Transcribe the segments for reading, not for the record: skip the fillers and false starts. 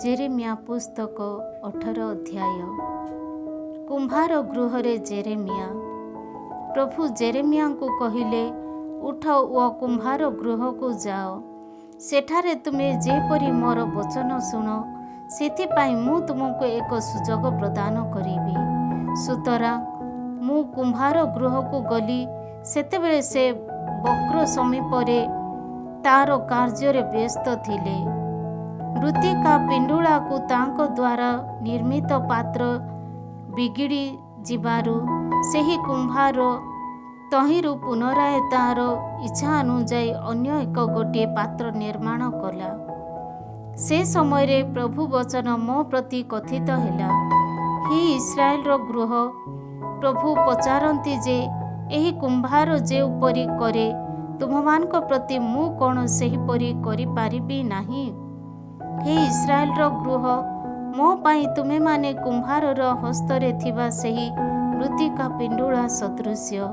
Jeremiah पुस्तक 18 अध्याय। कुंभार गृहरे Jeremiah. प्रभु Jeremiah को कहिले, उठ ओ कुंभार गृह को जाओ, सेठारे तुमे जेपरी मोर वचन शुण, सेथिपाई मु तुमको एक सुजोग प्रदान करिबी। सुतरां मु कुंभार गृह को गली, सेतेबेले से वक्र समीपरे तार कार्य व्यस्त थिले। मृत्तिका पिंडुला को तांको द्वारा निर्मित पात्र बिगिड़ी जिबारु सेही कुंभार तहिरु पुनराय तार इच्छा अनुजाई अन्य एक गोटे पात्र निर्माण कला। से समय रे प्रभु वचन मो प्रति कथित हैला, हे इस्राएल रो गृह, प्रभु पचारंती जे एही कुंभार जे उपरी करे, तुममानक प्रति मु कोन सेही परी करि पारिबी नाही। हे इस्राएल रो गृह, मो पाई तुमे माने कुंभार रो हस्तरे थिबा सेही मृत्तिका पिंडुला सदृश्य।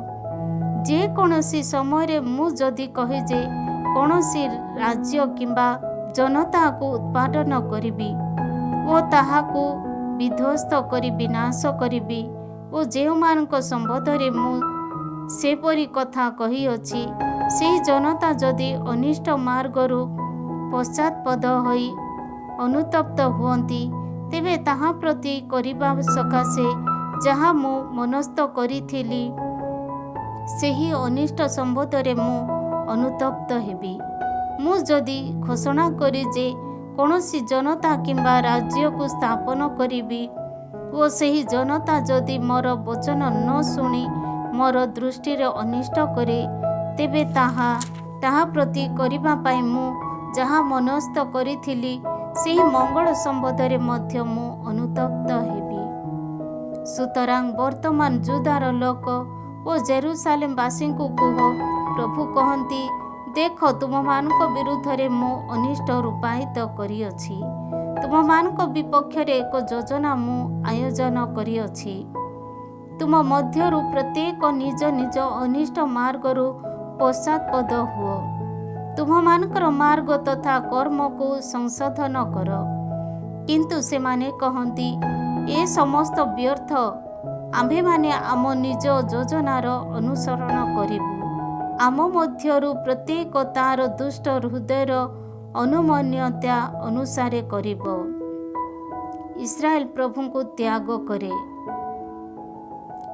जे कोनोसी समय रे मु जदि कहे जे कोनोसी राज्य किंबा जनता को उत्पादन करिबी ओ ताहाकू विध्वस्त करि विनाश करिबी ओ जेउमानक संबंधरे मु सेपरी कथा कही अछि, सेही जनता जदि अनिष्ट मार्गरु पश्चात्पद होई अनुतप्त हुअन्ति, तेबे ताहा प्रति करिबा सकाशे जहाँ मु मनस्थ करिथिली सेही अनिष्ट संबंधरे मु अनुतप्त हेबी। मु जदि घोषणा करी जे कोनोसी जनता किंबा राज्य को स्थापन करिबी ओ सेही जनता जदि मोर वचन न शुणी मोर दृष्टि अनिष्ट करे, तेबे ताहा प्रति करिबा पाई मु जहाँ मनस्थ करिथिली सेही मंगल संबंधरे मध्य मु अनुतप्त हेबी। सुतरां वर्तमान जुदार लोक ओ जेरूसालेम वासी को कह, प्रभु कहती, देख तुममानक विरुद्धरे मु अनिष्ट रूपायित करिअछि, तुममानक विपक्षरे एक योजना मु आयोजन करिअछि। तुम मध्यरु प्रत्येक निज निज अनिष्ट मार्गरु पश्चात्पद हुओ, तुममानकर मार्ग तथा कर्म को संशोधन कर। किंतु से माने कहती, ए समस्त व्यर्थ, आम्भे माने आम निज योजनार अनुसरण करिबु, आम मध्यरु प्रत्येक तार दुष्ट हृदयर अनुमन्यता अनुसारे करिबो। इस्राएल प्रभु को त्याग करे।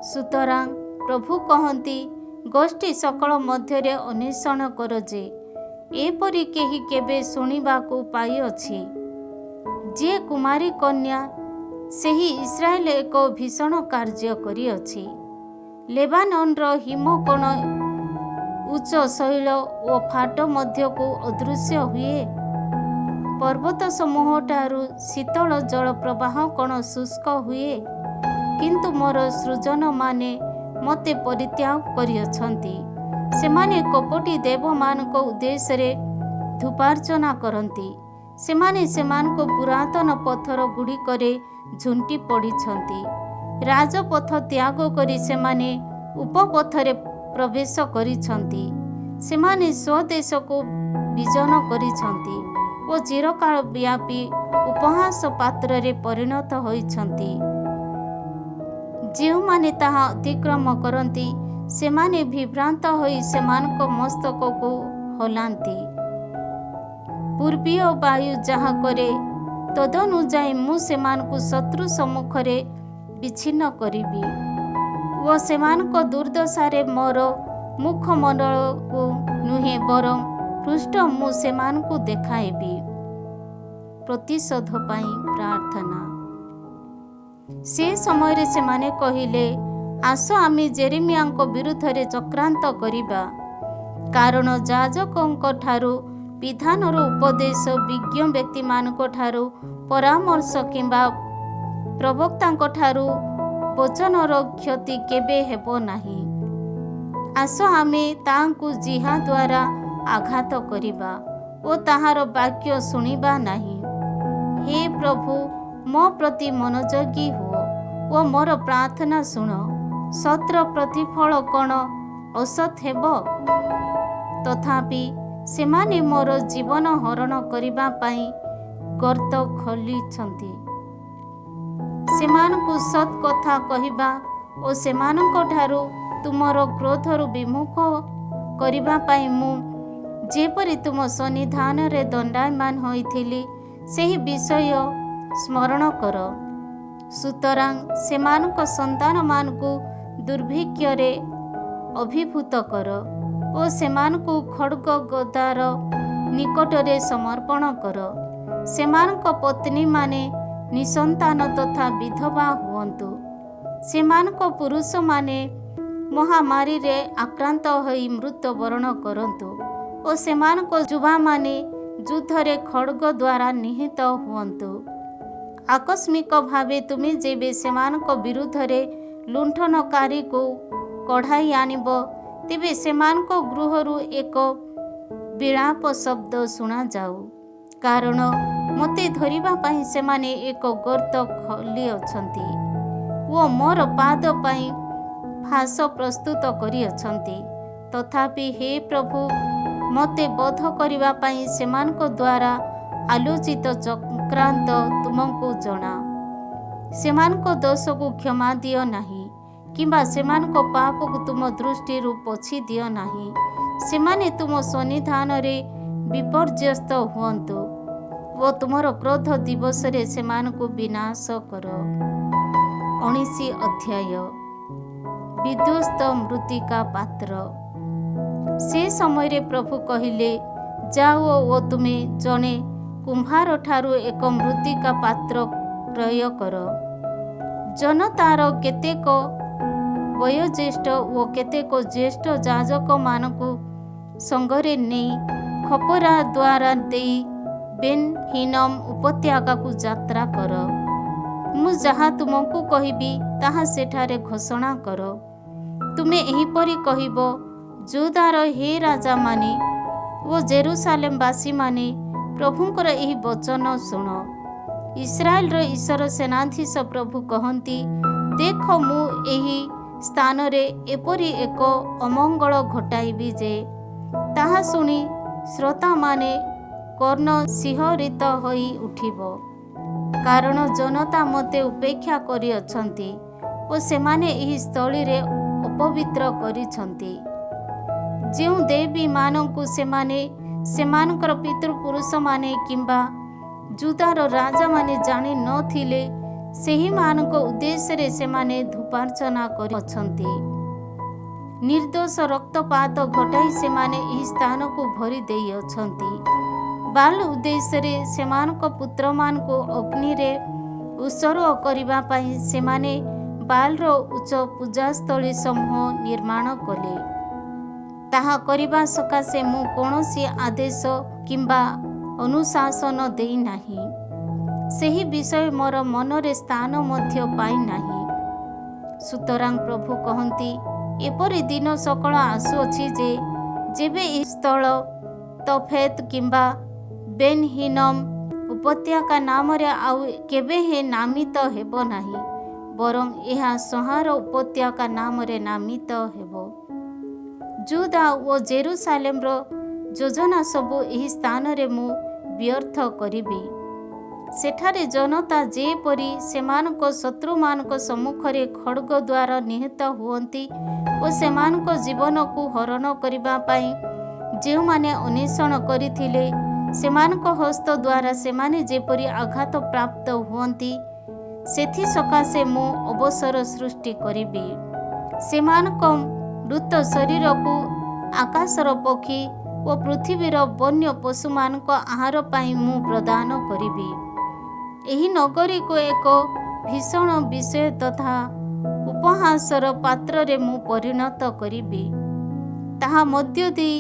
सुतरां प्रभु कहती, गोष्ठी सकल मध्यरे अन्वेषण कर जे एपरी केही केबे शुणिबाकू पाई अछि, जे कुमारी कन्या सेही इस्राएल एक भीषण कार्य करिअछि। लेबाननर हिमकोण उच्च शैल ओ फाट मध्य को अदृश्य हुए, पर्वत समूह ठारू शीतल जल प्रवाह कोण शुष्क हुए, किंतु मोर सृजन माने मते परित्याग करिअछंती। सेमाने कपटी देव मानक उद्देश्य रे धूपार्चना करती, सेमाने सेमानक पुरातन पत्थर गुड़िकरे झुंटी पड़िछंती। राजपथ त्याग करी सेमाने उपपथरे प्रवेश करिछंती, सेमाने स्वदेश को विजन करिछंती ओ चिरकाल व्यापी उपहास पात्र रे परिणत होइछंती। जेउ माने ताहा अतिक्रम करती, सेमाने विभ्रांत होई सेमानक मस्तक को हलांती। पूर्वीय वायु जहाँ करे तदनुजाई मु सेमानकु शत्रु सम्मुखरे विच्छिन्न करिबी ओ सेमानक दुर्दशारे मोर मुखमंडल को नुहे बरं पृष्ठ मु सेमानकु देखाइबी। प्रतिशोध पाई प्रार्थना। से समय रे सेमाने कहिले, आस आमे जेरेमियाଙ୍କ विरुद्धरे चक्रांत करिबा, कारण याजकଙ୍କ ठारू विधानर उपदेश, विज्ञ व्यक्ति मानक ठारू परामर्श किंबा प्रवक्ताଙ୍କ ठारू वचनर क्षति केबे हेबो नाही। आस आमे तांकु जिहा द्वारा आघात करिबा ओ ताहार वाक्य शुणिबा नाही। हे प्रभु, मो प्रति मनोयोगी हो ओ मोर प्रार्थना शुण। सत्र प्रतिफल कौन असत हेब? तथापि सेमाने मोर जीवन हरण करिबा पाई ଗର୍ତ୍ତ ଖୋଲିଛନ୍ତି। ସେମାନଙ୍କୁ ସତ୍ କଥା କହିବା ଓ ସେମାନଙ୍କଠାରୁ ତୁମର କ୍ରୋଧରୁ ବିମୁଖ କରିବା ପାଇଁ ମୁଁ ଯେପରି ତୁମ ସନ୍ନିଧାନରେ ଦଣ୍ଡାୟମାନ ହୋଇଥିଲି ସେହି ବିଷୟ ସ୍ମରଣ କର। ସୁତରାଂ ସେମାନଙ୍କ ସନ୍ତାନମାନଙ୍କୁ ଦୁର୍ଭିକ୍ଷରେ ଅଭିଭୂତ କର ଓ ସେମାନଙ୍କୁ ଖଡ୍ଗ ଗଦାର ନିକଟରେ ସମର୍ପଣ କର। ସେମାନଙ୍କ ପତ୍ନୀମାନେ ନିଃସନ୍ତାନ ତଥା ବିଧବା ହୁଅନ୍ତୁ। ସେମାନଙ୍କ ପୁରୁଷମାନେ ମହାମାରୀରେ ଆକ୍ରାନ୍ତ ହୋଇ ମୃତ୍ୟୁବରଣ କରନ୍ତୁ ଓ ସେମାନଙ୍କ ଯୁବାମାନେ ଯୁଦ୍ଧରେ ଖଡ୍ଗ ଦ୍ୱାରା ନିହତ ହୁଅନ୍ତୁ। ଆକସ୍ମିକ ଭାବେ ତୁମେ ଯେବେ ସେମାନଙ୍କ ବିରୁଦ୍ଧରେ ଲୁଣ୍ଠନକାରୀକୁ କଢ଼ାଇ ଆଣିବ, ତେବେ ସେମାନଙ୍କ ଗୃହରୁ ଏକ ବିଳାପ ଶବ୍ଦ ଶୁଣାଯାଉ, କାରଣ ମୋତେ ଧରିବା ପାଇଁ ସେମାନେ ଏକ ଗର୍ତ୍ତ ଖୋଲିଅଛନ୍ତି ଓ ମୋର ପାଦ ପାଇଁ ଫାଶ ପ୍ରସ୍ତୁତ କରିଅଛନ୍ତି। ତଥାପି ହେ ପ୍ରଭୁ, ମୋତେ ବଧ କରିବା ପାଇଁ ସେମାନଙ୍କ ଦ୍ୱାରା ଆଲୋଚିତ ଚକ୍ରାନ୍ତ ତୁମକୁ ଜଣା। ସେମାନଙ୍କ ଦୋଷକୁ କ୍ଷମା ଦିଅ ନାହିଁ କିମ୍ବା ସେମାନଙ୍କ ପାପକୁ ତୁମ ଦୃଷ୍ଟିରୁ ପୋଛି ଦିଅ ନାହିଁ। ସେମାନେ ତୁମ ସନ୍ନିଧାନରେ ବିପର୍ଯ୍ୟସ୍ତ ହୁଅନ୍ତୁ ଓ ତୁମର କ୍ରୋଧ ଦିବସରେ ସେମାନଙ୍କୁ ବିନାଶ କର। 19 ଅଧ୍ୟାୟ। ବିଧ୍ୱସ୍ତ ମୃତ୍ତିକା ପାତ୍ର। ସେ ସମୟରେ ପ୍ରଭୁ କହିଲେ, ଯାଅ ଓ ତୁମେ ଜଣେ କୁମ୍ଭାରଠାରୁ ଏକ ମୃତ୍ତିକା ପାତ୍ର କ୍ରୟ କର। ଜନତାର କେତେକ ବୟୋଜ୍ୟେଷ୍ଠ ଓ କେତେକ ଜ୍ୟେଷ୍ଠ ଯାଜକମାନଙ୍କୁ ସଙ୍ଗରେ ନେଇ ଖପରା ଦ୍ୱାର ଦେଇ ବେନ୍ ହିନମ୍ ଉପତ୍ୟକାକୁ ଯାତ୍ରା କର। ମୁଁ ଯାହା ତୁମକୁ କହିବି ତାହା ସେଠାରେ ଘୋଷଣା କର। ତୁମେ ଏହିପରି କହିବ, ଯୁଦାର ହେ ରାଜାମାନେ ଓ ଜେରୁସାଲେମବାସୀମାନେ, ପ୍ରଭୁଙ୍କର ଏହି ବଚନ ଶୁଣ। ଇସ୍ରାଏଲର ଈଶ୍ୱର ସେନାଧୀଶ ପ୍ରଭୁ କହନ୍ତି, ଦେଖ, ମୁଁ ଏହି ସ୍ଥାନରେ ଏପରି ଏକ ଅମଙ୍ଗଳ ଘଟାଇବି ଯେ ତାହା ଶୁଣି ଶ୍ରୋତାମାନେ କର୍ଣ୍ଣ ଶିହରିତ ହୋଇ ଉଠିବ। କାରଣ ଜନତା ମୋତେ ଉପେକ୍ଷା କରିଅଛନ୍ତି ଓ ସେମାନେ ଏହି ସ୍ଥଳୀରେ ଅପବିତ୍ର କରିଛନ୍ତି। ଯେଉଁ ଦେବୀମାନଙ୍କୁ ସେମାନେ ସେମାନଙ୍କର ପିତୃପୁରୁଷମାନେ କିମ୍ବା ଯୁଦାର ରାଜାମାନେ ଜାଣି ନଥିଲେ, ସେହିମାନଙ୍କ ଉଦ୍ଦେଶ୍ୟରେ ସେମାନେ ଧୂପାର୍ଚ୍ଚନା କରିଅଛନ୍ତି। ନିର୍ଦ୍ଦୋଷ ରକ୍ତପାତ ଘଟାଇ ସେମାନେ ଏହି ସ୍ଥାନକୁ ଭରି ଦେଇଅଛନ୍ତି। ବାଲ୍ ଉଦ୍ଦେଶ୍ୟରେ ସେମାନଙ୍କ ପୁତ୍ରମାନଙ୍କୁ ଅଗ୍ନିରେ ଉତ୍ସର୍ଗ କରିବା ପାଇଁ ସେମାନେ ବାଲ୍‌ର ଉଚ୍ଚ ପୂଜାସ୍ଥଳୀ ସମୂହ ନିର୍ମାଣ କଲେ। ତାହା କରିବା ସକାଶେ ମୁଁ କୌଣସି ଆଦେଶ କିମ୍ବା ଅନୁଶାସନ ଦେଇନାହିଁ। ସେହି ବିଷୟ ମୋର ମନରେ ସ୍ଥାନ ମଧ୍ୟ ପାଇନାହିଁ। ସୁତରାଂ ପ୍ରଭୁ କହନ୍ତି, ଏପରି ଦିନ ସକାଳ ଆସୁଅଛି ଯେ ଯେବେ ଏହି ସ୍ଥଳ ତୋଫେତ୍ କିମ୍ବା ବେନ୍ ହିନମ୍ ଉପତ୍ୟକା ନାମରେ ଆଉ କେବେହେଁ ନାମିତ ହେବ ନାହିଁ, ବରଂ ଏହା ସଂହାର ଉପତ୍ୟକା ନାମରେ ନାମିତ ହେବ। ଯୁଦା ଓ ଜେରୁସାଲେମର ଯୋଜନା ସବୁ ଏହି ସ୍ଥାନରେ ମୁଁ ବ୍ୟର୍ଥ କରିବି। ସେଠାରେ ଜନତା ଯେପରି ସେମାନଙ୍କ ଶତ୍ରୁମାନଙ୍କ ସମ୍ମୁଖରେ ଖଡ୍ଗ ଦ୍ୱାରା ନିହତ ହୁଅନ୍ତି ଓ ସେମାନଙ୍କ ଜୀବନକୁ ହରଣ କରିବା ପାଇଁ ଯେଉଁମାନେ ଅନ୍ୱେଷଣ କରିଥିଲେ, ସେମାନଙ୍କ ହସ୍ତ ଦ୍ୱାରା ସେମାନେ ଯେପରି ଆଘାତ ପ୍ରାପ୍ତ ହୁଅନ୍ତି, ସେଥିସକାଶେ ମୁଁ ଅବସର ସୃଷ୍ଟି କରିବି। ସେମାନଙ୍କ ମୃତ ଶରୀରକୁ ଆକାଶର ପକ୍ଷୀ ଓ ପୃଥିବୀର ବନ୍ୟ ପଶୁମାନଙ୍କ ଆହାର ପାଇଁ ମୁଁ ପ୍ରଦାନ କରିବି। ଏହି ନଗରୀକୁ ଏକ ଭୀଷଣ ବିଷୟ ତଥା ଉପହାସର ପାତ୍ରରେ ମୁଁ ପରିଣତ କରିବି। ତାହା ମଧ୍ୟ ଦେଇ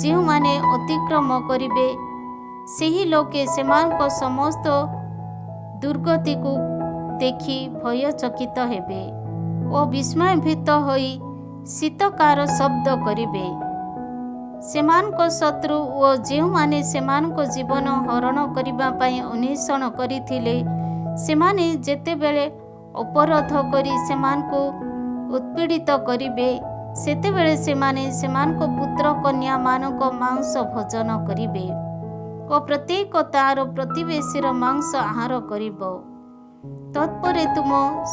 ଯେଉଁମାନେ ଅତିକ୍ରମ କରିବେ, ସେହି ଲୋକେ ସେମାନଙ୍କ ସମସ୍ତ ଦୁର୍ଗତିକୁ ଦେଖି ଭୟଚକିତ ହେବେ ଓ ବିସ୍ମୟଭୀତ ହୋଇ ଶୀତକାର ଶବ୍ଦ କରିବେ। ସେମାନଙ୍କ ଶତ୍ରୁ ଓ ଯେଉଁମାନେ ସେମାନଙ୍କ ଜୀବନ ହରଣ କରିବା ପାଇଁ ଅନ୍ୱେଷଣ କରିଥିଲେ, ସେମାନେ ଯେତେବେଳେ ଅପରାଧ କରି ସେମାନଙ୍କୁ ଉତ୍ପୀଡ଼ିତ କରିବେ, ସେତେବେଳେ ସେମାନେ ସେମାନଙ୍କ ପୁତ୍ର କନ୍ୟାମାନଙ୍କ ମାଂସ ଭୋଜନ କରିବେ ଓ ପ୍ରତ୍ୟେକ ତାର ପ୍ରତିବେଶୀର ମାଂସ ଆହାର କରିବ। ତତ୍ପରେ ତୁମ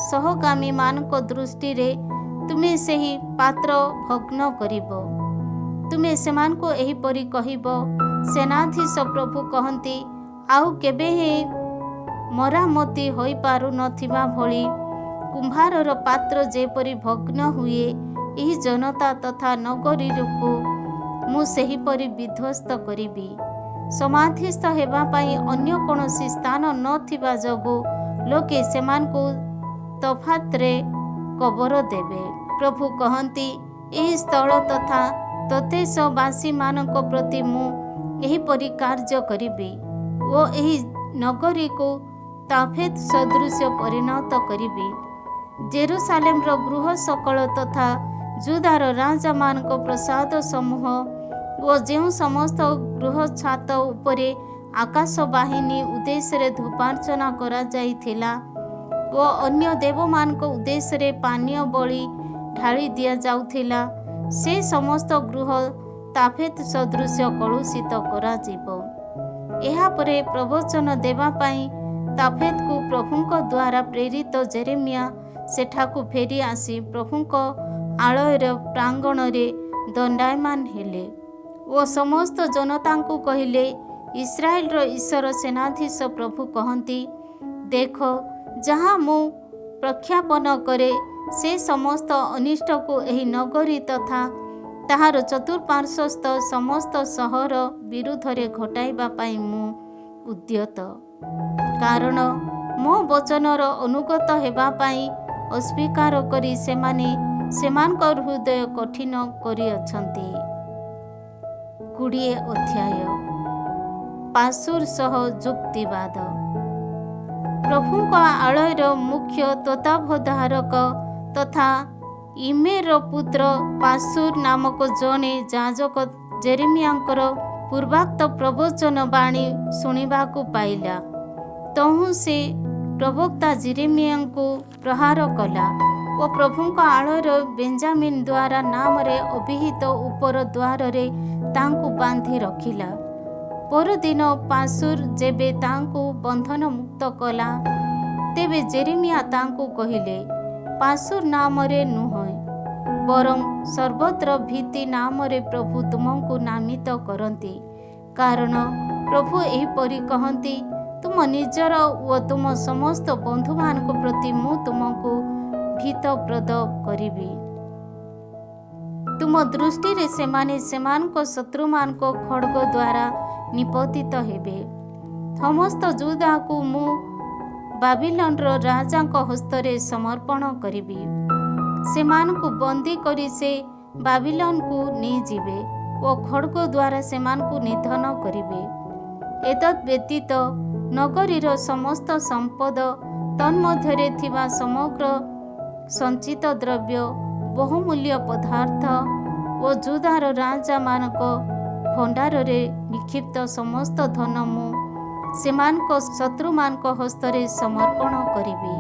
ସହଗାମୀମାନଙ୍କ ଦୃଷ୍ଟିରେ ତୁମେ ସେହି ପାତ୍ର ଭଗ୍ନ କରିବ। ତୁମେ ସେମାନଙ୍କୁ ଏହିପରି କହିବ, ସେନାଧୀଶ ପ୍ରଭୁ କହନ୍ତି, ଆଉ କେବେ ହିଁ ମରାମତି ହୋଇପାରୁନଥିବା ଭଳି କୁମ୍ଭାରର ପାତ୍ର ଯେପରି ଭଗ୍ନ ହୁଏ, ଏହି ଜନତା ତଥା ନଗରୀକୁ ମୁଁ ସେହିପରି ବିଧ୍ୱସ୍ତ କରିବି। ସମାଧିସ୍ଥ ହେବା ପାଇଁ ଅନ୍ୟ କୌଣସି ସ୍ଥାନ ନଥିବା ଯୋଗୁଁ ଲୋକେ ସେମାନଙ୍କୁ ତଫାତରେ କବର ଦେବେ। ପ୍ରଭୁ କହନ୍ତି, ଏହି ସ୍ଥଳ ତଥା ତତେଶବାସୀମାନଙ୍କ ପ୍ରତି ମୁଁ ଏହିପରି କାର୍ଯ୍ୟ କରିବି ଓ ଏହି ନଗରୀକୁ ତାଫେତ ସଦୃଶ୍ୟ ପରିଣତ କରିବି। ଜେରୁସାଲେମର ଗୃହ ସକଳ ତଥା ଜୁଦାର ରାଜାମାନଙ୍କ ପ୍ରାସାଦ ସମୂହ ଓ ଯେଉଁ ସମସ୍ତ ଗୃହ ଛାତ ଉପରେ ଆକାଶ ବାହିନୀ ଉଦ୍ଦେଶ୍ୟରେ ଧୂପାର୍ଚ୍ଚନା କରାଯାଇଥିଲା ଓ ଅନ୍ୟ ଦେବମାନଙ୍କ ଉଦ୍ଦେଶ୍ୟରେ ପାନୀୟ ବଳି ଢାଳି ଦିଆଯାଉଥିଲା, ସେ ସମସ୍ତ ଗୃହ ତାଫେତ ସଦୃଶ୍ୟ କଳୁଷିତ କରାଯିବ। ଏହାପରେ ପ୍ରବଚନ ଦେବା ପାଇଁ ତାଫେତକୁ ପ୍ରଭୁଙ୍କ ଦ୍ୱାରା ପ୍ରେରିତ ଜେରେମିଆ ସେଠାକୁ ଫେରି ଆସି ପ୍ରଭୁଙ୍କ ଆଳୟର ପ୍ରାଙ୍ଗଣରେ ଦଣ୍ଡାୟମାନ ହେଲେ ଓ ସମସ୍ତ ଜନତାଙ୍କୁ କହିଲେ, ଇସ୍ରାଏଲର ଈଶ୍ୱର ସେନାଧୀଶ ପ୍ରଭୁ କହନ୍ତି, ଦେଖ, ଯାହା ମୁଁ ପ୍ରଖ୍ୟାପନ କରେ ସେ ସମସ୍ତ ଅନିଷ୍ଟକୁ ଏହି ନଗରୀ ତଥା ତାହାର ଚତୁଃପାର୍ଶ୍ୱସ୍ଥ ସମସ୍ତ ସହର ବିରୁଦ୍ଧରେ ଘଟାଇବା ପାଇଁ ମୁଁ ଉଦ୍ୟତ। କାରଣ ମୋ ବଚନର ଅନୁଗତ ହେବା ପାଇଁ ଅସ୍ୱୀକାର କରି ସେମାନେ ସେମାନଙ୍କ ହୃଦୟ କଠିନ କରିଅଛନ୍ତି। 20 ଅଧ୍ୟାୟ ପାଶୁର ସହ ଯୁକ୍ତିବାଦ। ପ୍ରଭୁଙ୍କ ଆଳୟର ମୁଖ୍ୟ ତତ୍ତ୍ୱାବଧାରକ ତଥା ଇମେରର ପୁତ୍ର ପାଶୁର ନାମକ ଜଣେ ଯାଜକ ଜେରେମିଆଙ୍କର ପୂର୍ବାକ୍ତ ପ୍ରବଚନ ବାଣୀ ଶୁଣିବାକୁ ପାଇଲା। ତହୁଁ ସେ ପ୍ରବକ୍ତା ଜେରେମିଆଙ୍କୁ ପ୍ରହାର କଲା ଓ ପ୍ରଭୁଙ୍କ ଆଳୟର ବେଞ୍ଜାମିନ ଦ୍ୱାରା ନାମରେ ଅଭିହିତ ଉପର ଦ୍ୱାରରେ ତାଙ୍କୁ ବାନ୍ଧି ରଖିଲା। ପରଦିନ ପାଶୁର ଯେବେ ତାଙ୍କୁ ବନ୍ଧନମୁକ୍ତ କଲା, ତେବେ ଜେରେମିଆ ତାଙ୍କୁ କହିଲେ, ପାଶୁର ନାମରେ ନୁହେଁ, ବରଂ ସର୍ବତ୍ର ଭୀତି ନାମରେ ପ୍ରଭୁ ତୁମକୁ ନାମିତ କରନ୍ତି। କାରଣ ପ୍ରଭୁ ଏହିପରି କହନ୍ତି, ତୁମ ନିଜର ଓ ତୁମ ସମସ୍ତ ବନ୍ଧୁମାନଙ୍କ ପ୍ରତି ମୁଁ ତୁମକୁ ଭୀତପ୍ରଦ କରିବି। ତୁମ ଦୃଷ୍ଟିରେ ସେମାନେ ସେମାନଙ୍କ ଶତ୍ରୁମାନଙ୍କ ଖଡ଼୍ଗ ଦ୍ୱାରା ନିପତିତ ହେବେ। ସମସ୍ତ ଯୁଦାକୁ ମୁଁ ବାବିଲନର ରାଜାଙ୍କ ହସ୍ତରେ ସମର୍ପଣ କରିବି। ସେମାନଙ୍କୁ ବନ୍ଦୀ କରି ସେ ବାବିଲନକୁ ନେଇଯିବେ ଓ ଖଡ଼୍ଗ ଦ୍ୱାରା ସେମାନଙ୍କୁ ନିଧନ କରିବେ। ଏତଦ୍ ବ୍ୟତୀତ ନଗରୀର ସମସ୍ତ ସମ୍ପଦ, ତନ୍ମଧ୍ୟରେ ଥିବା ସମଗ୍ର ସଞ୍ଚିତ ଦ୍ରବ୍ୟ, ବହୁମୂଲ୍ୟ ପଦାର୍ଥ ଓ ଜୁଦାର ରାଜାମାନଙ୍କ ଭଣ୍ଡାରରେ ନିକ୍ଷିପ୍ତ ସମସ୍ତ ଧନ ମୁଁ ସେମାନଙ୍କ ଶତ୍ରୁମାନଙ୍କ ହସ୍ତରେ ସମର୍ପଣ କରିବି।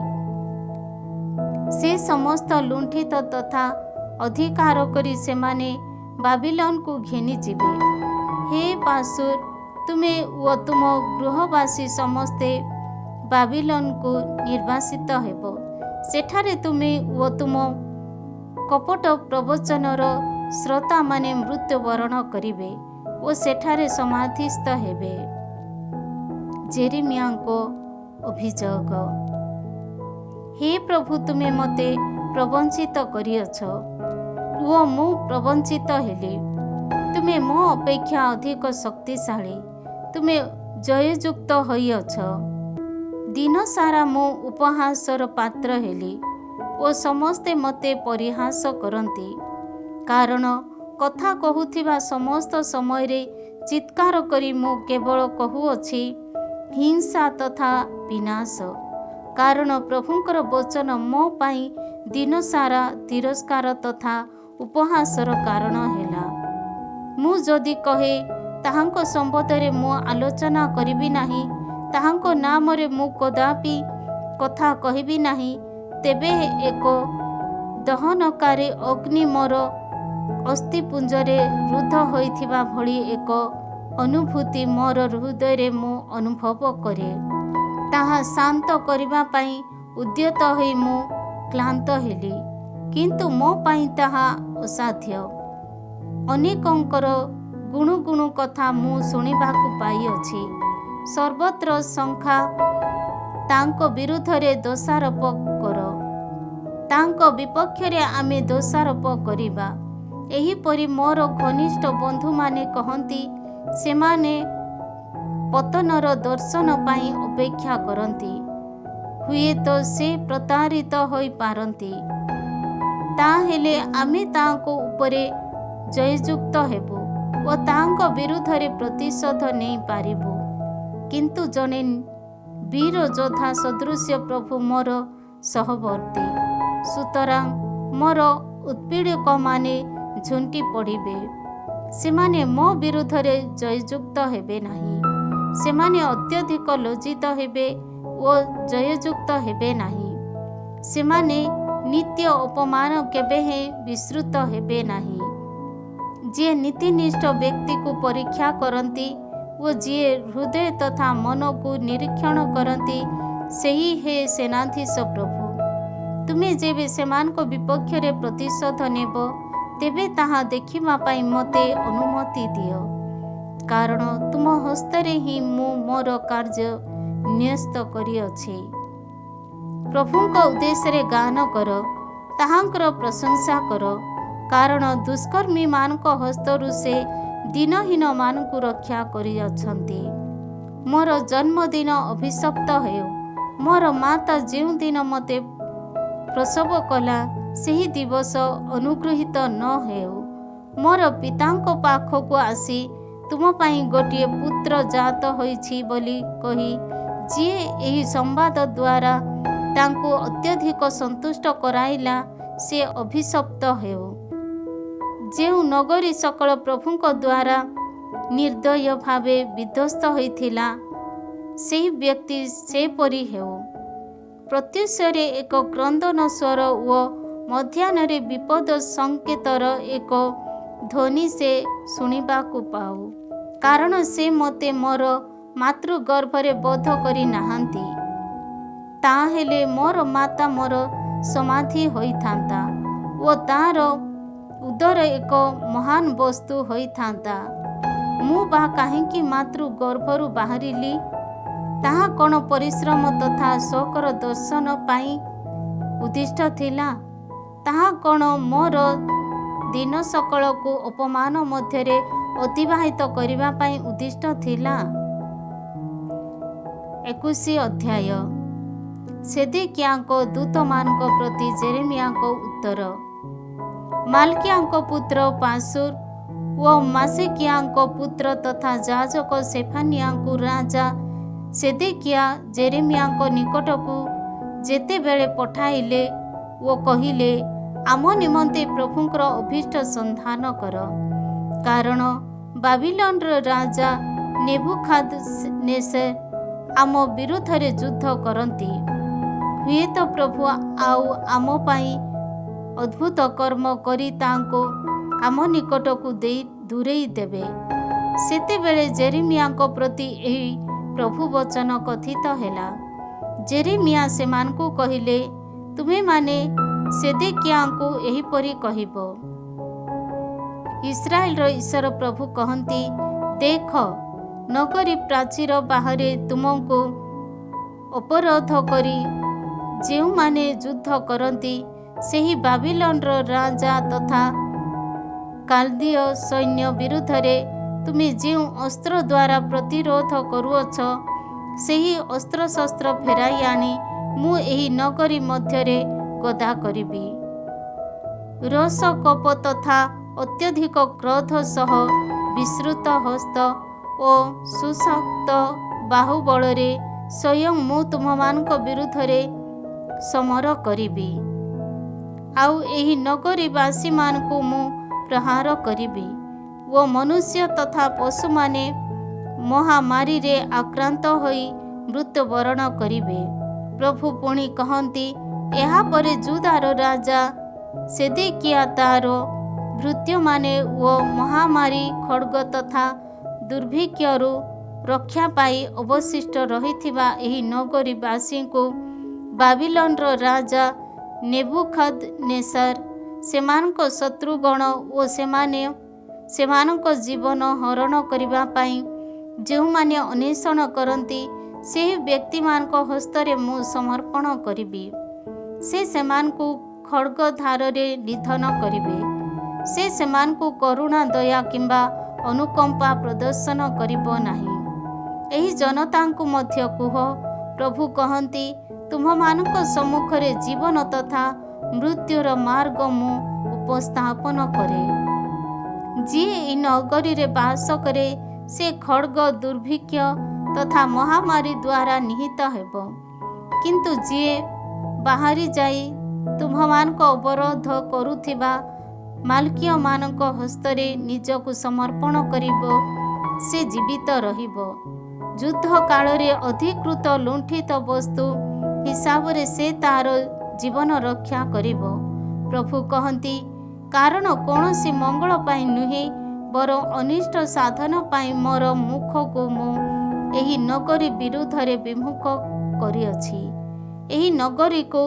ସେ ସମସ୍ତ ଲୁଣ୍ଠିତ ତଥା ଅଧିକାର କରି ସେମାନେ ବାବିଲନକୁ ଘେନିଯିବେ। ହେ ପାଶୁର, ତୁମେ ଓ ତୁମ ଗୃହବାସୀ ସମସ୍ତେ ବାବିଲନକୁ ନିର୍ବାସିତ ହେବ। ସେଠାରେ ତୁମେ ଓ ତୁମ କପଟ ପ୍ରବଚନର ଶ୍ରୋତାମାନେ ମୃତ୍ୟୁବରଣ କରିବେ ଓ ସେଠାରେ ସମାଧିସ୍ଥ ହେବେ। ଜେରେମିଆଙ୍କ ଅଭିଯୋଗ। ହେ ପ୍ରଭୁ, ତୁମେ ମୋତେ ପ୍ରବଞ୍ଚିତ କରିଅଛ ଓ ମୁଁ ପ୍ରବଞ୍ଚିତ ହେଲି। ତୁମେ ମୋ ଅପେକ୍ଷା ଅଧିକ ଶକ୍ତିଶାଳୀ, ତୁମେ ଜୟଯୁକ୍ତ ହୋଇଅଛ। ଦିନସାରା ମୁଁ ଉପହାସର ପାତ୍ର ହେଲି ଓ ସମସ୍ତେ ମୋତେ ପରିହାସ କରନ୍ତି। କାରଣ କଥା କହୁଥିବା ସମସ୍ତ ସମୟରେ ଚିତ୍କାର କରି ମୁଁ କେବଳ କହୁଅଛି, ହିଂସା ତଥା ବିନାଶ। କାରଣ ପ୍ରଭୁଙ୍କର ବଚନ ମୋ ପାଇଁ ଦିନସାରା ତିରସ୍କାର ତଥା ଉପହାସର କାରଣ ହେଲା। ମୁଁ ଯଦି କହେ, ତାହାଙ୍କ ସମ୍ବନ୍ଧରେ ମୁଁ ଆଲୋଚନା କରିବି ନାହିଁ, ତାହାଙ୍କ ନାମରେ ମୁଁ କଦାପି କଥା କହିବି ନାହିଁ, ତେବେ ଏକ ଦହନକାରୀ ଅଗ୍ନି ମୋର ଅସ୍ଥିପୁଞ୍ଜରେ ରୁଦ୍ଧ ହୋଇଥିବା ଭଳି ଏକ ଅନୁଭୂତି ମୋର ହୃଦୟରେ ମୁଁ ଅନୁଭବ କରେ। ତାହା ଶାନ୍ତ କରିବା ପାଇଁ ଉଦ୍ୟତ ହୋଇ ମୁଁ କ୍ଳାନ୍ତ ହେଲି, କିନ୍ତୁ ମୋ ପାଇଁ ତାହା ଅସାଧ୍ୟ। ଅନେକଙ୍କର ଗୁଣୁଗୁଣୁ କଥା ମୁଁ ଶୁଣିବାକୁ ପାଇଅଛି। ସର୍ବତ୍ର ଶଙ୍ଖା ତାଙ୍କ ବିରୁଦ୍ଧରେ ଦୋଷାରୋପ କର, ତାଙ୍କ ବିପକ୍ଷରେ ଆମେ ଦୋଷାରୋପ କରିବା। ଏହିପରି ମୋର ଘନିଷ୍ଠ ବନ୍ଧୁମାନେ କହନ୍ତି। ସେମାନେ ପତନର ଦର୍ଶନ ପାଇଁ ଅପେକ୍ଷା କରନ୍ତି। ହୁଏତ ସେ ପ୍ରତାରିତ ହୋଇପାରନ୍ତି। ତାହେଲେ ଆମେ ତାଙ୍କ ଉପରେ ଜୟଯୁକ୍ତ ହେବୁ ଓ ତାଙ୍କ ବିରୁଦ୍ଧରେ ପ୍ରତିଶୋଧ ନେଇପାରିବୁ। କିନ୍ତୁ ଜଣେ ବୀର ଯୋଦ୍ଧା ସଦୃଶ ପ୍ରଭୁ ମୋର ସହବର୍ତ୍ତୀ। ସୁତରାଂ ମୋର ଉତ୍ପୀଡ଼କମାନେ ଝୁଣ୍ଟି ପଡ଼ିବେ। ସେମାନେ ମୋ ବିରୁଦ୍ଧରେ ଜୟଯୁକ୍ତ ହେବେ ନାହିଁ। ସେମାନେ ଅତ୍ୟଧିକ ଲଜ୍ଜିତ ହେବେ ଓ ଜୟଯୁକ୍ତ ହେବେ ନାହିଁ। ସେମାନେ ନିତ୍ୟ ଅପମାନ କେବେ ହେଁ ବିସ୍ମୃତ ହେବେ ନାହିଁ। ଯିଏ ନୀତିନିଷ୍ଠ ବ୍ୟକ୍ତିକୁ ପରୀକ୍ଷା କରନ୍ତି ଓ ଯିଏ ହୃଦୟ ତଥା ମନକୁ ନିରୀକ୍ଷଣ କରନ୍ତି, ସେହି ହେ ସେନାଧୀଶ ପ୍ରଭୁ। ତୁମେ ଯେବେ ସେମାନଙ୍କ ବିପକ୍ଷରେ ପ୍ରତିଶୋଧ ନେବ, ତେବେ ତାହା ଦେଖିବା ପାଇଁ ମୋତେ ଅନୁମତି ଦିଅ, କାରଣ ତୁମ ହସ୍ତରେ ହିଁ ମୁଁ ମୋର କାର୍ଯ୍ୟ ନ୍ୟସ୍ତ କରିଅଛି। ପ୍ରଭୁଙ୍କ ଉଦ୍ଦେଶ୍ୟରେ ଗାନ କର, ତାହାଙ୍କର ପ୍ରଶଂସା କର, କାରଣ ଦୁଷ୍କର୍ମୀମାନଙ୍କ ହସ୍ତରୁ ସେ ଦିନହୀନମାନଙ୍କୁ ରକ୍ଷା କରିଅଛନ୍ତି। ମୋର ଜନ୍ମଦିନ ଅଭିଶପ୍ତ ହେଉ। ମୋର ମାତା ଯେଉଁଦିନ ମୋତେ ପ୍ରସବ କଲା, ସେହି ଦିବସ ଅନୁଗୃହୀତ ନ ହେଉ। ମୋର ପିତାଙ୍କ ପାଖକୁ ଆସି ତୁମ ପାଇଁ ଗୋଟିଏ ପୁତ୍ର ଜାତ ହୋଇଛି ବୋଲି କହି, ଯିଏ ଏହି ସମ୍ବାଦ ଦ୍ୱାରା ତାଙ୍କୁ ଅତ୍ୟଧିକ ସନ୍ତୁଷ୍ଟ କରାଇଲା, ସେ ଅଭିଶପ୍ତ ହେଉ। ଯେଉଁ ନଗରୀ ସକଳ ପ୍ରଭୁଙ୍କ ଦ୍ୱାରା ନିର୍ଦ୍ଦୟ ଭାବେ ବିଧ୍ୱସ୍ତ ହୋଇଥିଲା, ସେହି ବ୍ୟକ୍ତି ସେପରି ହେଉ। ପ୍ରତ୍ୟୁଷରେ ଏକ କ୍ରନ୍ଦନ ସ୍ୱର ଓ ମଧ୍ୟାହ୍ନରେ ବିପଦ ସଂକେତର ଏକ ଧ୍ୱନି ସେ ଶୁଣିବାକୁ ପାଉ, କାରଣ ସେ ମୋତେ ମୋର ମାତୃଗର୍ଭରେ ବୋଧ କରି ନାହାନ୍ତି। ତାହେଲେ ମୋର ମାତା ମୋର ସମାଧି ହୋଇଥାନ୍ତା ଓ ତାର ଉଦର ଏକ ମହାନ ବସ୍ତୁ ହୋଇଥାନ୍ତା। ମୁଁ ବା କାହିଁକି ମାତୃଗର୍ଭରୁ ବାହାରିଲି? ତାହା କ'ଣ ପରିଶ୍ରମ ତଥା ଶୋକର ଦର୍ଶନ ପାଇଁ ଉଦ୍ଦିଷ୍ଟ ଥିଲା? ତାହା କ'ଣ ମୋର ଦିନ ସକଳକୁ ଅପମାନ ମଧ୍ୟରେ ଅତିବାହିତ କରିବା ପାଇଁ ଉଦ୍ଦିଷ୍ଟ ଥିଲା? 21 ଅଧ୍ୟାୟ। ସେଦେକିଆଙ୍କ ଦୂତମାନଙ୍କ ପ୍ରତି ଜେରେମିୟାଙ୍କ ଉତ୍ତର। ମାଲ୍କିୟାଙ୍କ ପୁତ୍ର ପାଶୁର ଓ ମାସେକିୟାଙ୍କ ପୁତ୍ର ତଥା ଯାଜକ ସେଫାନିୟାଙ୍କୁ ରାଜା ସେଦେକିଆ ଜେରେମିୟାଙ୍କ ନିକଟକୁ ଯେତେବେଳେ ପଠାଇଲେ ଓ କହିଲେ, ଆମ ନିମନ୍ତେ ପ୍ରଭୁଙ୍କର ଅଭୀଷ୍ଟ ସନ୍ଧାନ କର, କାରଣ ବାବିଲୋନର ରାଜା ନେବୁଖାଦ୍ନେସର ଆମ ବିରୁଦ୍ଧରେ ଯୁଦ୍ଧ କରନ୍ତି। ହୁଏତ ପ୍ରଭୁ ଆଉ ଆମ ପାଇଁ ଅଦ୍ଭୁତ କର୍ମ କରି ତାଙ୍କୁ ଆମ ନିକଟକୁ ଦୂରେଇ ଦେବେ। ସେତେବେଳେ ଜେରେମିୟାଙ୍କ ପ୍ରତି ଏହି ପ୍ରଭୁ ବଚନ କଥିତ ହେଲା। ଜେରେମିୟା ସେମାନଙ୍କୁ କହିଲେ, ତୁମେମାନେ ସେଦେକିଆଙ୍କୁ ଏହିପରି କହିବ, ଇସ୍ରାଏଲର ଈଶ୍ୱର ପ୍ରଭୁ କହନ୍ତି, ଦେଖ, ନଗରୀ ପ୍ରାଚୀର ବାହାରେ ତୁମକୁ ଅବରୋଧ କରି ଯେଉଁମାନେ ଯୁଦ୍ଧ କରନ୍ତି, ସେହି ବାବିଲୋନର ରାଜା ତଥା କାଲଦୀୟ ସୈନ୍ୟ ବିରୁଦ୍ଧରେ ତୁମେ ଯେଉଁ ଅସ୍ତ୍ର ଦ୍ୱାରା ପ୍ରତିରୋଧ କରୁଅଛ, ସେହି ଅସ୍ତ୍ରଶସ୍ତ୍ର ଫେରାଇ ଆଣି ମୁଁ ଏହି ନଗରୀ ମଧ୍ୟରେ ଗଦା କରିବି। ରୋଷ, କୋପ ତଥା ଅତ୍ୟଧିକ କ୍ରୋଧ ସହ ବିସ୍ତୃତ ହସ୍ତ ଓ ସୁଶକ୍ତ ବାହୁବଳରେ ସ୍ୱୟଂ ମୁଁ ତୁମମାନଙ୍କ ବିରୁଦ୍ଧରେ ସମର କରିବି। ଆଉ ଏହି ନଗରୀବାସୀମାନଙ୍କୁ ମୁଁ ପ୍ରହାର କରିବି ଓ ମନୁଷ୍ୟ ତଥା ପଶୁମାନେ ମହାମାରୀରେ ଆକ୍ରାନ୍ତ ହୋଇ ମୃତ୍ୟୁବରଣ କରିବେ। ପ୍ରଭୁ ପୁଣି କହନ୍ତି, ଏହାପରେ ଜୁଦାର ରାଜା ସେଦେକିଆ ତାର ଭୃତ୍ୟମାନେ ଓ ମହାମାରୀ, ଖଡ଼୍ଗ ତଥା ଦୁର୍ଭିକ୍ଷରୁ ରକ୍ଷା ପାଇ ଅବଶିଷ୍ଟ ରହିଥିବା ଏହି ନଗରୀବାସୀଙ୍କୁ ବାବିଲନର ରାଜା ନେବୁଖଦ୍ନେସର ସେମାନଙ୍କ ଶତ୍ରୁଗଣ ଓ ସେମାନଙ୍କ ଜୀବନ ହରଣ କରିବା ପାଇଁ ଯେଉଁମାନେ ଅନ୍ୱେଷଣ କରନ୍ତି ସେହି ବ୍ୟକ୍ତିମାନଙ୍କ ହସ୍ତରେ ମୁଁ ସମର୍ପଣ କରିବି। ସେ ସେମାନଙ୍କୁ ଖଡ଼୍ଗ ଧାରରେ ନିଧନ କରିବେ। ସେ ସେମାନଙ୍କୁ କରୁଣା ଦୟା କିମ୍ବା ଅନୁକମ୍ପା ପ୍ରଦର୍ଶନ କରିବ ନାହିଁ। ଏହି ଜନତାଙ୍କୁ ମଧ୍ୟ କୁହ, ପ୍ରଭୁ କହନ୍ତି, ତୁମମାନଙ୍କ ସମ୍ମୁଖରେ ଜୀବନ ତଥା ମୃତ୍ୟୁର ମାର୍ଗ ମୁଁ ଉପସ୍ଥାପନ କରେ। ଯିଏ ଏହି ନଗରୀରେ ବାସ କରେ ସେ ଖଡ଼୍ଗ, ଦୁର୍ଭିକ୍ଷ ତଥା ମହାମାରୀ ଦ୍ୱାରା ନିହତ ହେବ। କିନ୍ତୁ ଯିଏ ବାହାରି ଯାଇ ତୁମମାନଙ୍କ ଅବରୋଧ କରୁଥିବା ମାଲ୍କିୟମାନଙ୍କ ହସ୍ତରେ ନିଜକୁ ସମର୍ପଣ କରିବ ସେ ଜୀବିତ ରହିବ। ଯୁଦ୍ଧ କାଳରେ ଅଧିକୃତ ଲୁଣ୍ଠିତ ବସ୍ତୁ ହିସାବରେ ସେ ତାହାର ଜୀବନ ରକ୍ଷା କରିବ। ପ୍ରଭୁ କହନ୍ତି, କାରଣ କୌଣସି ମଙ୍ଗଳ ପାଇଁ ନୁହେଁ ବରଂ ଅନିଷ୍ଟ ସାଧନ ପାଇଁ ମୋର ମୁଖକୁ ମୁଁ ଏହି ନଗରୀ ବିରୁଦ୍ଧରେ ବିମୁଖ କରିଅଛି। ଏହି ନଗରୀକୁ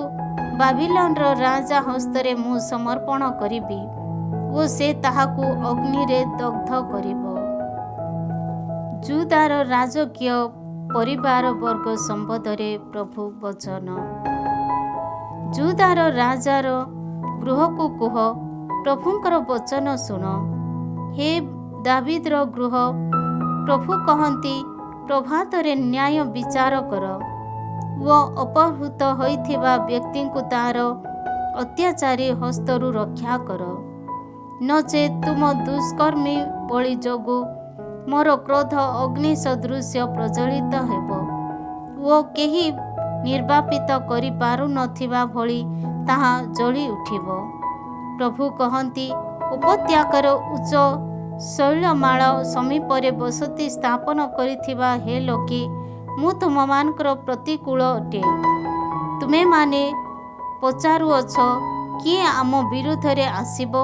ବାବିଲନର ରାଜା ହସ୍ତରେ ମୁଁ ସମର୍ପଣ କରିବି ଓ ସେ ତାହାକୁ ଅଗ୍ନିରେ ଦଗ୍ଧ କରିବ। ଯୁଦାର ରାଜକୀୟ ପରିବାର ବର୍ଗ ସମ୍ବନ୍ଧରେ ପ୍ରଭୁ ବଚନ। ଯୁଦାର ରାଜାର ଗୃହକୁ କୁହ, ପ୍ରଭୁଙ୍କର ବଚନ ଶୁଣ। ହେ ଦାବିଦର ଗୃହ, ପ୍ରଭୁ କହନ୍ତି, ପ୍ରଭାତରେ ନ୍ୟାୟ ବିଚାର କର ଓ ଅପହୃତ ହୋଇଥିବା ବ୍ୟକ୍ତିଙ୍କୁ ତାହାର ଅତ୍ୟାଚାରୀ ହସ୍ତରୁ ରକ୍ଷା କର। ନଚେତ୍ ତୁମ ଦୁଷ୍କର୍ମୀ ବଳି ଯୋଗୁଁ ମୋର କ୍ରୋଧ ଅଗ୍ନି ସଦୃଶ୍ୟ ପ୍ରଜ୍ୱଳିତ ହେବ ଓ କେହି ନିର୍ବାପିତ କରିପାରୁନଥିବା ଭଳି ତାହା ଜଳି ଉଠିବ। ପ୍ରଭୁ କହନ୍ତି, ଉପତ୍ୟକାର ଉଚ୍ଚ ଶୈଳମାଳ ସମୀପରେ ବସତି ସ୍ଥାପନ କରିଥିବା ହେ ଲୋକେ, ମୁଁ ତୁମମାନଙ୍କର ପ୍ରତିକୂଳ ଅଟେ। ତୁମେମାନେ ପଚାରୁଅଛ, କିଏ ଆମ ବିରୁଦ୍ଧରେ ଆସିବ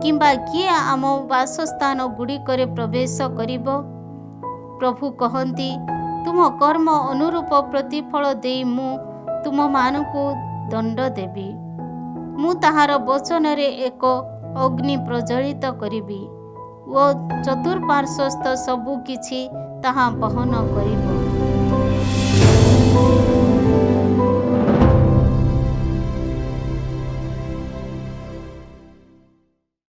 କିମ୍ବା କିଏ ଆମ ବାସସ୍ଥାନ ଗୁଡ଼ିକରେ ପ୍ରବେଶ କରିବ? ପ୍ରଭୁ କହନ୍ତି, ତୁମ କର୍ମ ଅନୁରୂପ ପ୍ରତିଫଳ ଦେଇ ମୁଁ ତୁମମାନଙ୍କୁ ଦଣ୍ଡ ଦେବି। ମୁଁ ତାହାର ବଚନରେ ଏକ ଅଗ୍ନି ପ୍ରଜ୍ୱଳିତ କରିବି ଓ ଚତୁଃପାର୍ଶ୍ୱସ୍ଥ ସବୁ କିଛି ତାହା ବହନ କରିବ।